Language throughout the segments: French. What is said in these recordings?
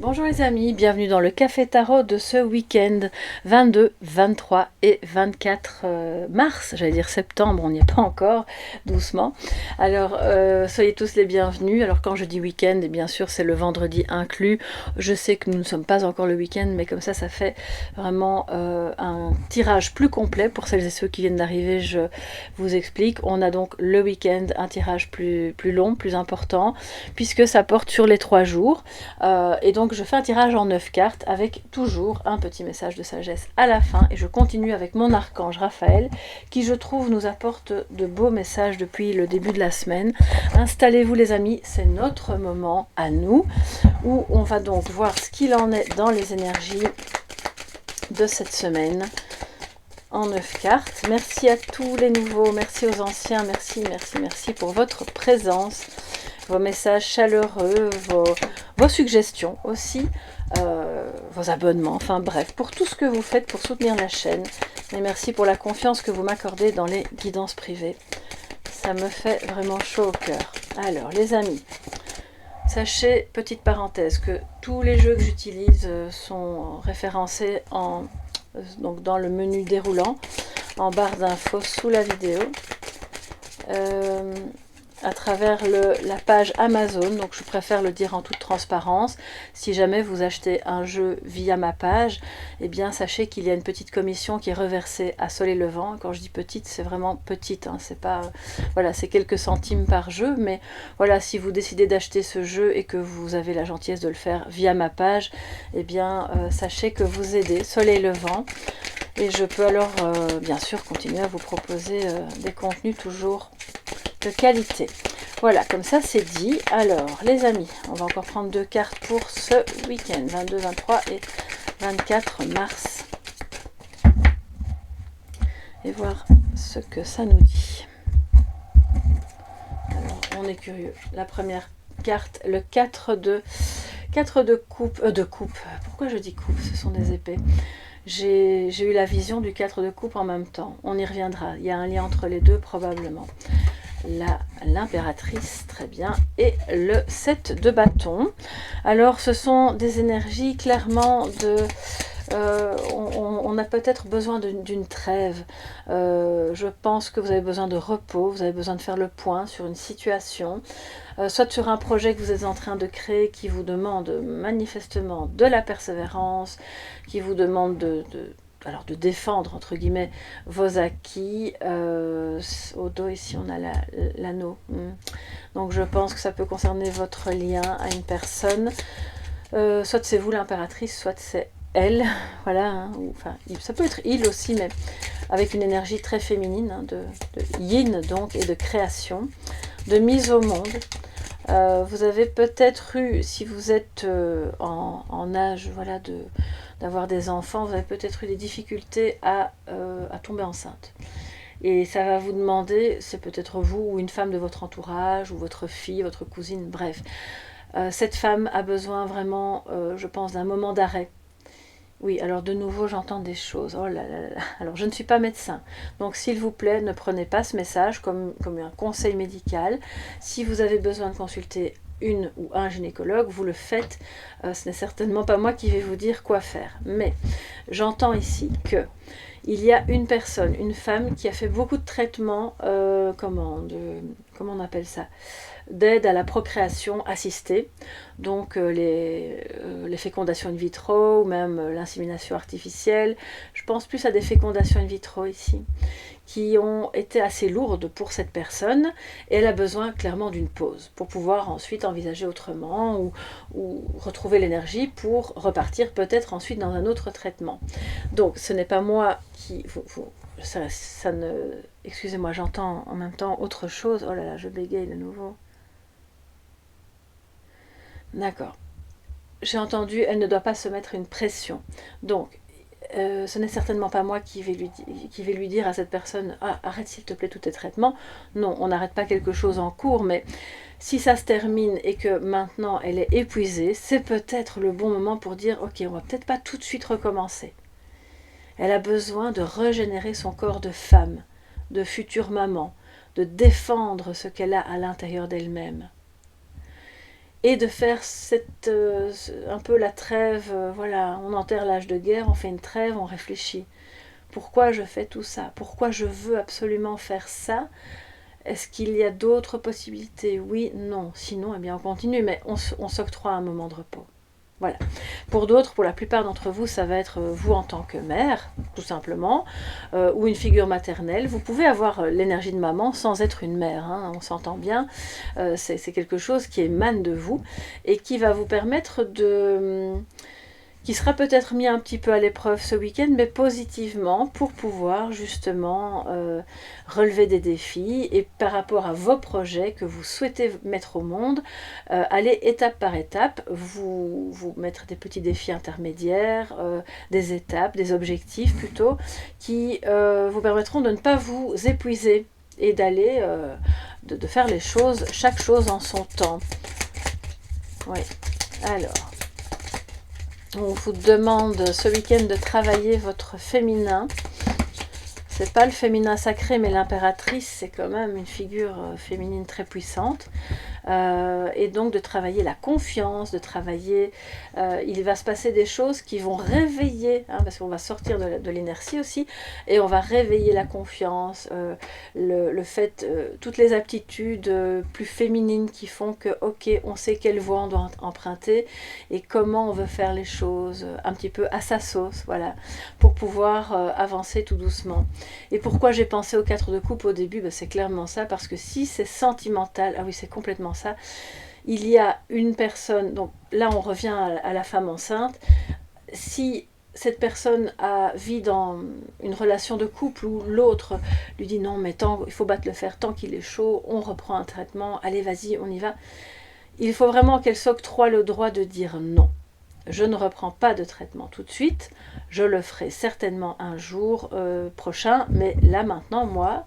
Bonjour les amis, bienvenue dans le Café Tarot de ce week-end 22, 23 et 24 mars, j'allais dire septembre, on n'y est pas encore, doucement. Alors soyez tous les bienvenus. Alors quand je dis week-end, et bien sûr c'est le vendredi inclus. Je sais que nous ne sommes pas encore le week-end, mais comme ça fait vraiment un tirage plus complet pour celles et ceux qui viennent d'arriver. Je vous explique, on a donc le week-end un tirage plus long, plus important, puisque ça porte sur les 3 jours. Et donc je fais un tirage en 9 cartes avec toujours un petit message de sagesse à la fin, et je continue avec mon archange Raphaël qui, je trouve, nous apporte de beaux messages depuis le début de la semaine. Installez-vous les amis, c'est notre moment à nous où on va donc voir ce qu'il en est dans les énergies de cette semaine en 9 cartes. Merci à tous les nouveaux, merci aux anciens, merci pour votre présence, vos messages chaleureux, vos suggestions aussi, vos abonnements, enfin bref, pour tout ce que vous faites pour soutenir la chaîne. Et merci pour la confiance que vous m'accordez dans les guidances privées. Ça me fait vraiment chaud au cœur. Alors les amis, sachez, petite parenthèse, que tous les jeux que j'utilise sont référencés donc dans le menu déroulant, en barre d'infos sous la vidéo. À travers la page Amazon, donc je préfère le dire en toute transparence. Si jamais vous achetez un jeu via ma page, eh bien sachez qu'il y a une petite commission qui est reversée à Soleil Levant. Quand je dis petite, c'est vraiment petite, hein, c'est pas, voilà, c'est quelques centimes par jeu, mais voilà, si vous décidez d'acheter ce jeu et que vous avez la gentillesse de le faire via ma page, eh bien sachez que vous aidez Soleil Levant. Et je peux alors bien sûr continuer à vous proposer des contenus toujours de qualité. Voilà, comme ça c'est dit. Alors les amis, on va encore prendre 2 cartes pour ce week-end, 22, 23 et 24 mars. Et voir ce que ça nous dit. Alors on est curieux. La première carte, le 4 de coupe. Pourquoi je dis coupe? Ce sont des épées. J'ai eu la vision du 4 de coupe en même temps. On y reviendra. Il y a un lien entre les deux probablement. L'impératrice, très bien, et le 7 de bâton. Alors ce sont des énergies clairement de... on a peut-être besoin d'une trêve. Je pense que vous avez besoin de repos, vous avez besoin de faire le point sur une situation, soit sur un projet que vous êtes en train de créer qui vous demande manifestement de la persévérance, qui vous demande de défendre, entre guillemets, vos acquis. Au dos, ici, on a l'anneau. Donc, je pense que ça peut concerner votre lien à une personne. Soit c'est vous l'impératrice, soit c'est elle. Voilà. Hein, enfin, ça peut être il aussi, mais avec une énergie très féminine, hein, de yin, donc, et de création, de mise au monde. Vous avez peut-être eu, si vous êtes en âge, voilà, d'avoir des enfants, vous avez peut-être eu des difficultés à tomber enceinte. Et ça va vous demander, c'est peut-être vous ou une femme de votre entourage, ou votre fille, votre cousine, bref. Cette femme a besoin vraiment, je pense, d'un moment d'arrêt. Oui, alors de nouveau, j'entends des choses. Oh là là là. Alors, je ne suis pas médecin. Donc, s'il vous plaît, ne prenez pas ce message comme un conseil médical. Si vous avez besoin de consulter une ou un gynécologue, vous le faites. Ce n'est certainement pas moi qui vais vous dire quoi faire. Mais j'entends ici que il y a une personne, une femme qui a fait beaucoup de traitements, comment on appelle ça, d'aide à la procréation assistée, donc les fécondations in vitro ou même l'insémination artificielle. Je pense plus à des fécondations in vitro ici, qui ont été assez lourdes pour cette personne, et elle a besoin clairement d'une pause pour pouvoir ensuite envisager autrement ou retrouver l'énergie pour repartir peut-être ensuite dans un autre traitement. Donc ce n'est pas moi qui... ça ne... Excusez-moi, j'entends en même temps autre chose. Oh là là, je bégaye de nouveau. D'accord. J'ai entendu, elle ne doit pas se mettre une pression. Donc, ce n'est certainement pas moi qui vais lui dire à cette personne « Ah, arrête s'il te plaît tous tes traitements ». Non, on n'arrête pas quelque chose en cours, mais si ça se termine et que maintenant elle est épuisée, c'est peut-être le bon moment pour dire « Ok, on va peut-être pas tout de suite recommencer ». Elle a besoin de régénérer son corps de femme, de future maman, de défendre ce qu'elle a à l'intérieur d'elle-même. et de faire un peu la trêve, voilà, on enterre l'âge de guerre, on fait une trêve, on réfléchit. Pourquoi je fais tout ça? Pourquoi je veux absolument faire ça? Est-ce qu'il y a d'autres possibilités? Oui, non. Sinon, eh bien, on continue, mais on s'octroie un moment de repos. Voilà. Pour d'autres, pour la plupart d'entre vous, ça va être vous en tant que mère, tout simplement, ou une figure maternelle. Vous pouvez avoir l'énergie de maman sans être une mère, hein, on s'entend bien. C'est quelque chose qui émane de vous et qui va vous permettre qui sera peut-être mis un petit peu à l'épreuve ce week-end, mais positivement, pour pouvoir justement relever des défis et par rapport à vos projets que vous souhaitez mettre au monde, aller étape par étape, vous mettre des petits défis intermédiaires, des étapes, des objectifs plutôt, qui vous permettront de ne pas vous épuiser et d'aller, de faire les choses, chaque chose en son temps. Oui, alors... On vous demande ce week-end de travailler votre féminin. C'est pas le féminin sacré, mais l'impératrice, c'est quand même une figure féminine très puissante. Et donc de travailler la confiance, de travailler... il va se passer des choses qui vont réveiller, hein, parce qu'on va sortir de l'inertie aussi, et on va réveiller la confiance, le fait, toutes les aptitudes plus féminines qui font que, ok, on sait quelle voie on doit emprunter, et comment on veut faire les choses, un petit peu à sa sauce, voilà, pour pouvoir avancer tout doucement. Et pourquoi j'ai pensé aux 4 de coupe au début? Ben, c'est clairement ça, parce que si c'est sentimental, ah oui, c'est complètement ça, il y a une personne, donc là on revient à la femme enceinte, si cette personne vit dans une relation de couple où l'autre lui dit non mais il faut battre le fer tant qu'il est chaud, on reprend un traitement, allez vas-y on y va, il faut vraiment qu'elle s'octroie le droit de dire non. Je ne reprends pas de traitement tout de suite, je le ferai certainement un jour prochain, mais là maintenant moi,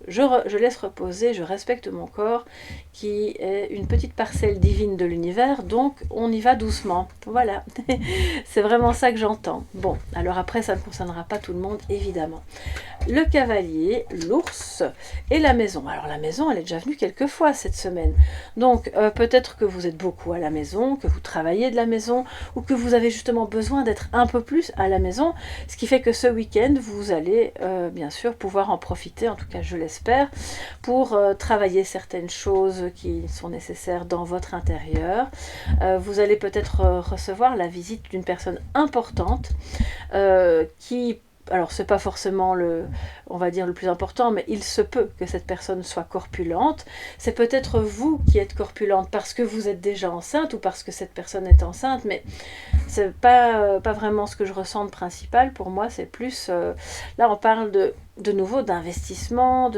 je laisse reposer, je respecte mon corps qui est une petite parcelle divine de l'univers, donc on y va doucement. Voilà, c'est vraiment ça que j'entends. Bon, alors après ça ne concernera pas tout le monde évidemment. Le cavalier, l'ours et la maison. Alors la maison, elle est déjà venue quelques fois cette semaine. Donc peut-être que vous êtes beaucoup à la maison, que vous travaillez de la maison, ou que vous avez justement besoin d'être un peu plus à la maison, ce qui fait que ce week-end, vous allez bien sûr pouvoir en profiter, en tout cas je l'espère, pour travailler certaines choses qui sont nécessaires dans votre intérieur. Vous allez peut-être recevoir la visite d'une personne importante qui... Alors, c'est pas forcément on va dire le plus important, mais il se peut que cette personne soit corpulente. C'est peut-être vous qui êtes corpulente parce que vous êtes déjà enceinte ou parce que cette personne est enceinte, mais c'est pas vraiment ce que je ressens de principal. Pour moi, c'est plus... là, on parle de nouveau d'investissement,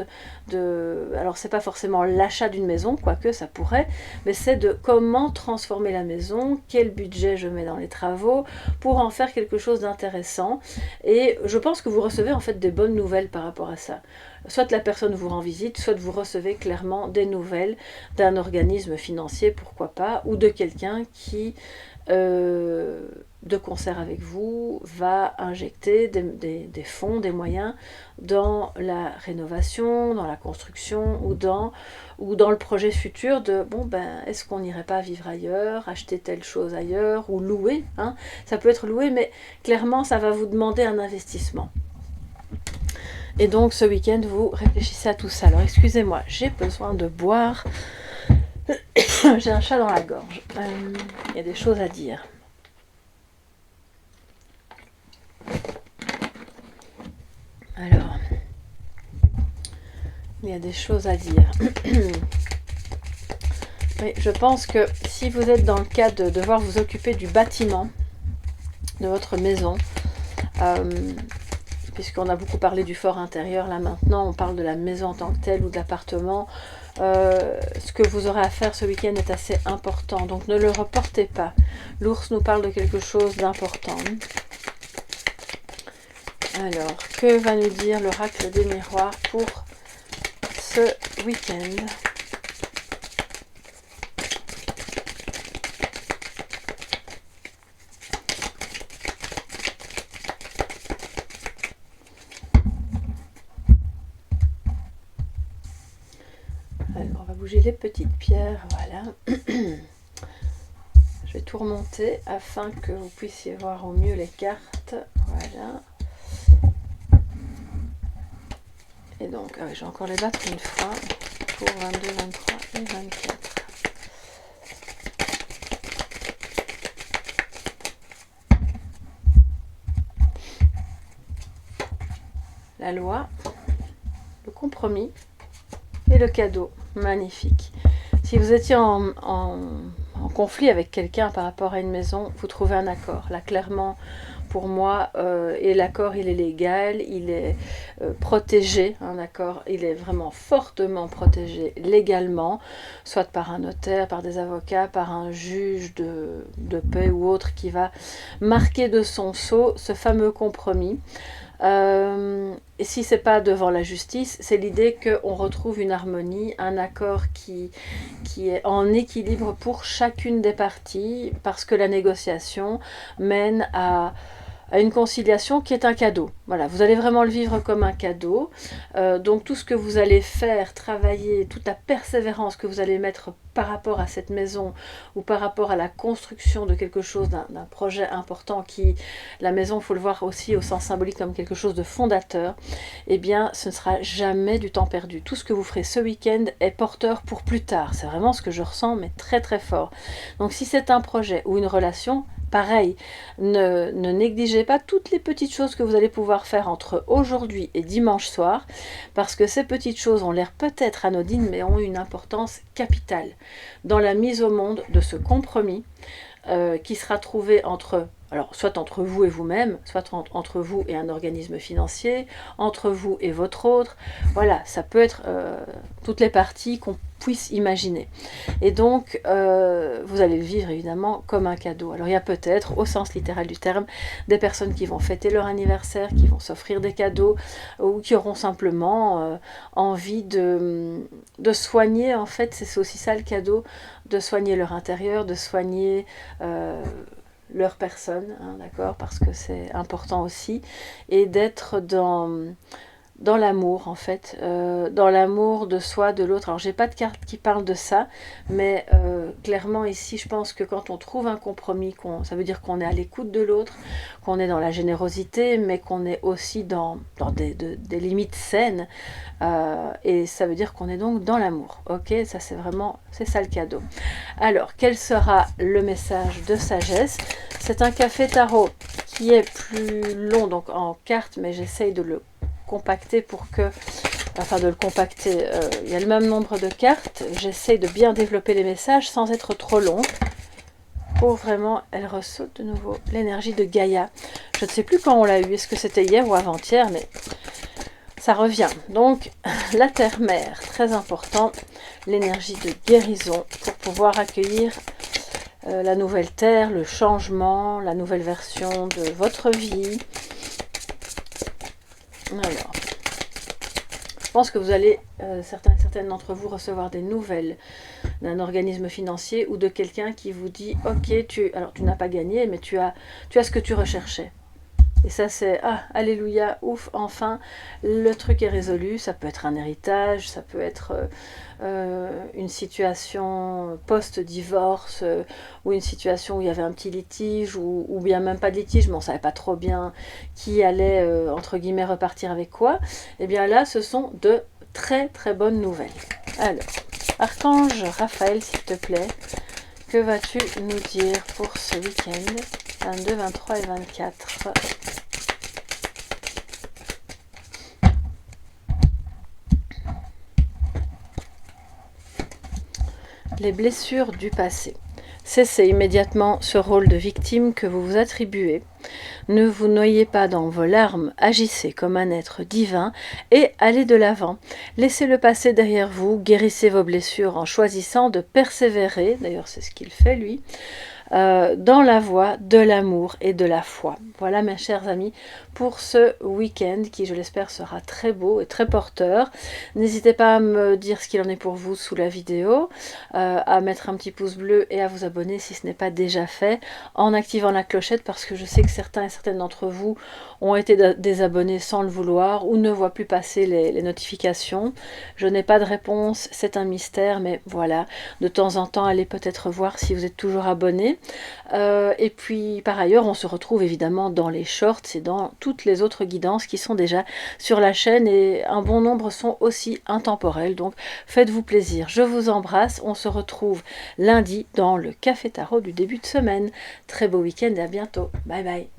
alors c'est pas forcément l'achat d'une maison, quoique ça pourrait, mais c'est de comment transformer la maison, quel budget je mets dans les travaux, pour en faire quelque chose d'intéressant. Et je pense que vous recevez en fait des bonnes nouvelles par rapport à ça. Soit la personne vous rend visite, soit vous recevez clairement des nouvelles d'un organisme financier, pourquoi pas, ou de quelqu'un qui... de concert avec vous, va injecter des fonds, des moyens dans la rénovation, dans la construction ou dans le projet futur de bon ben est-ce qu'on n'irait pas vivre ailleurs, acheter telle chose ailleurs ou louer, hein. Ça peut être loué, mais clairement ça va vous demander un investissement. Et donc ce week-end vous réfléchissez à tout ça. Alors excusez-moi, j'ai besoin de boire. J'ai un chat dans la gorge. Il y a des choses à dire. Alors, il y a des choses à dire. Oui, je pense que si vous êtes dans le cas de devoir vous occuper du bâtiment de votre maison, puisqu'on a beaucoup parlé du fort intérieur, là maintenant on parle de la maison en tant que telle ou de l'appartement, ce que vous aurez à faire ce week-end est assez important, donc ne le reportez pas. L'ours nous parle de quelque chose d'important. Alors, que va nous dire l'oracle des miroirs pour ce week-end? Alors, on va bouger les petites pierres, voilà. tout remonter afin que vous puissiez voir au mieux les cartes. Voilà. Et donc, ah oui, je vais encore les battre une fois pour 22, 23 et 24. La loi, le compromis et le cadeau. Magnifique. Si vous étiez en conflit avec quelqu'un par rapport à une maison, vous trouvez un accord. Là, clairement, pour moi, et l'accord, il est légal, il est protégé, un accord, il est vraiment fortement protégé légalement, soit par un notaire, par des avocats, par un juge de paix ou autre qui va marquer de son sceau ce fameux compromis. Et si c'est pas devant la justice, c'est l'idée qu'on retrouve une harmonie, un accord qui est en équilibre pour chacune des parties, parce que la négociation mène à une conciliation qui est un cadeau. Voilà, vous allez vraiment le vivre comme un cadeau. Donc tout ce que vous allez faire, travailler, toute la persévérance que vous allez mettre par rapport à cette maison ou par rapport à la construction de quelque chose, d'un projet important qui, la maison, il faut le voir aussi au sens symbolique comme quelque chose de fondateur, eh bien ce ne sera jamais du temps perdu. Tout ce que vous ferez ce week-end est porteur pour plus tard. C'est vraiment ce que je ressens, mais très très fort. Donc si c'est un projet ou une relation, pareil, ne négligez pas toutes les petites choses que vous allez pouvoir faire entre aujourd'hui et dimanche soir, parce que ces petites choses ont l'air peut-être anodines, mais ont une importance capitale dans la mise au monde de ce compromis qui sera trouvé entre, alors soit entre vous et vous-même, soit entre vous et un organisme financier, entre vous et votre autre. Voilà, ça peut être toutes les parties qu'on puisse imaginer. Et donc, vous allez le vivre évidemment comme un cadeau. Alors il y a peut-être, au sens littéral du terme, des personnes qui vont fêter leur anniversaire, qui vont s'offrir des cadeaux, ou qui auront simplement envie de soigner, en fait, c'est aussi ça le cadeau, de soigner leur intérieur, de soigner leur personne, hein, d'accord, parce que c'est important aussi, et d'être dans l'amour, en fait, dans l'amour de soi, de l'autre. Alors j'ai pas de carte qui parle de ça, mais clairement ici je pense que quand on trouve un compromis, ça veut dire qu'on est à l'écoute de l'autre, qu'on est dans la générosité, mais qu'on est aussi dans des limites saines, et ça veut dire qu'on est donc dans l'amour. Ok, ça c'est ça le cadeau. Alors quel sera le message de sagesse? C'est un café tarot qui est plus long, donc en carte, mais j'essaye de le compacter pour que, enfin de le compacter, il y a le même nombre de cartes, j'essaie de bien développer les messages sans être trop long, pour vraiment, elle ressaute de nouveau l'énergie de Gaïa. Je ne sais plus quand on l'a eu, est-ce que c'était hier ou avant-hier, mais ça revient. Donc la terre-mère, très important, l'énergie de guérison pour pouvoir accueillir la nouvelle terre, le changement, la nouvelle version de votre vie. Alors, je pense que vous allez, certains et certaines d'entre vous, recevoir des nouvelles d'un organisme financier ou de quelqu'un qui vous dit « Ok, tu n'as pas gagné, mais tu as ce que tu recherchais. » Et ça c'est « Ah, alléluia, ouf, enfin, le truc est résolu. » Ça peut être un héritage, ça peut être une situation post-divorce, ou une situation où il y avait un petit litige, ou bien même pas de litige, mais on ne savait pas trop bien qui allait, entre guillemets, repartir avec quoi. Et bien là, ce sont de très très bonnes nouvelles. Alors, Archange Raphaël, s'il te plaît, que vas-tu nous dire pour ce week-end 22, 23 et 24. Les blessures du passé. Cessez immédiatement ce rôle de victime que vous vous attribuez. Ne vous noyez pas dans vos larmes, agissez comme un être divin et allez de l'avant. Laissez le passé derrière vous, guérissez vos blessures en choisissant de persévérer, d'ailleurs c'est ce qu'il fait lui, dans la voie de l'amour et de la foi. Voilà mes chers amis pour ce week-end qui je l'espère sera très beau et très porteur. N'hésitez pas à me dire ce qu'il en est pour vous sous la vidéo, à mettre un petit pouce bleu et à vous abonner si ce n'est pas déjà fait, en activant la clochette parce que je sais que certains et certaines d'entre vous ont été désabonnés sans le vouloir ou ne voient plus passer les notifications. Je n'ai pas de réponse, c'est un mystère, mais voilà, de temps en temps allez peut-être voir si vous êtes toujours abonné. journée. Et puis par ailleurs, on se retrouve évidemment dans les shorts et dans toutes les autres guidances qui sont déjà sur la chaîne, et un bon nombre sont aussi intemporels. Donc faites-vous plaisir. Je vous embrasse. On se retrouve lundi dans le Café Tarot du début de semaine. Très beau week-end et à bientôt. Bye bye.